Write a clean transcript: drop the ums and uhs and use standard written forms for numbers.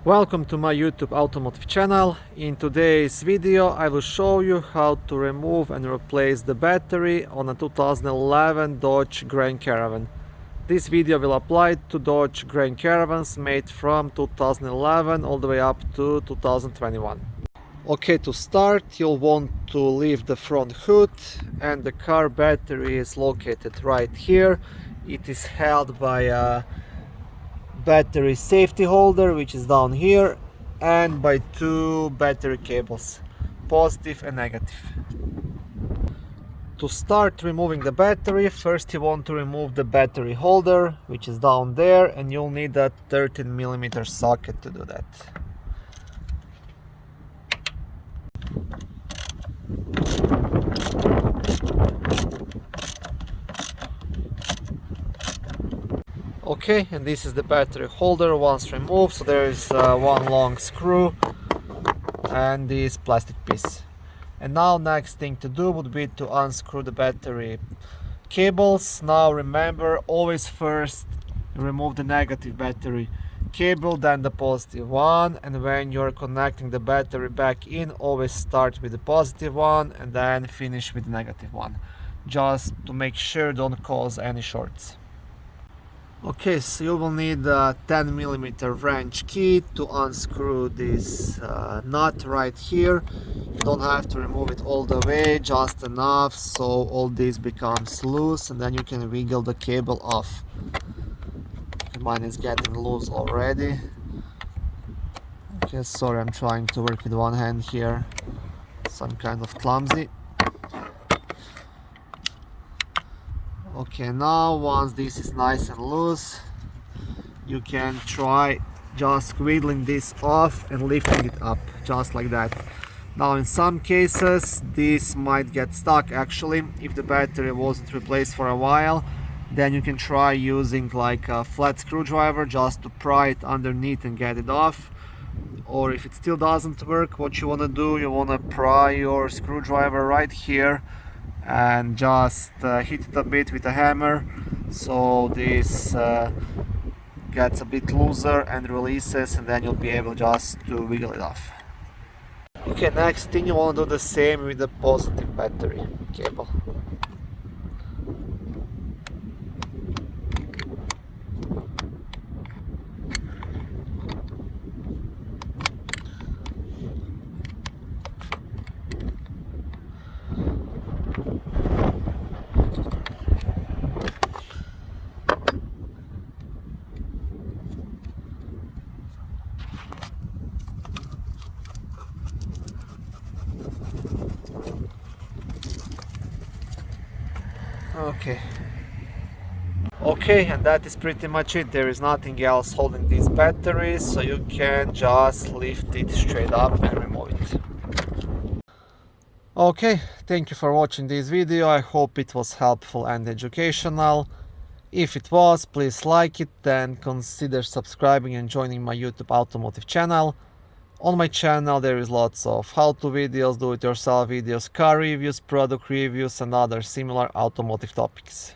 Welcome to my YouTube automotive channel. In today's video I will show you how to remove and replace the battery on a 2011 Dodge Grand Caravan. This video will apply to Dodge Grand Caravans made from 2011 all the way up to 2021. Okay, to start you'll want to lift the front hood, and the car battery is located right here. It is held by a battery safety holder, which is down here, and by two battery cables, positive and negative. To start removing the battery, first you want to remove the battery holder, which is down there, and you'll need a 13mm socket to do that. Okay, and this is the battery holder once removed. So there is one long screw and this plastic piece. And now next thing to do would be to unscrew the battery cables. Now remember, always first remove the negative battery cable, then the positive one, and when you're connecting the battery back in, always start with the positive one and then finish with the negative one, just to make sure don't cause any shorts. Okay, so you will need a 10mm wrench key to unscrew this nut right here. You don't have to remove it all the way, just enough so all this becomes loose, and then you can wiggle the cable off. Mine is getting loose already. Okay, sorry, I'm trying to work with one hand here, so I'm kind of clumsy. Okay, now once this is nice and loose, you can try just squiggling this off and lifting it up, just like that. Now in some cases this might get stuck actually. If the battery wasn't replaced for a while, then you can try using like a flat screwdriver just to pry it underneath and get it off. Or if it still doesn't work, what you want to do, you want to pry your screwdriver right here and just hit it a bit with a hammer, so this gets a bit looser and releases, and then you'll be able just to wiggle it off. Okay, next thing you want to do the same with the positive battery cable. Okay, and that is pretty much it. There is nothing else holding these batteries, so you can just lift it straight up and remove it. Okay, thank you for watching this video. I hope it was helpful and educational. If it was, please like it, then consider subscribing and joining my YouTube automotive channel. On my channel there is lots of how-to videos, do-it-yourself videos, car reviews, product reviews and other similar automotive topics.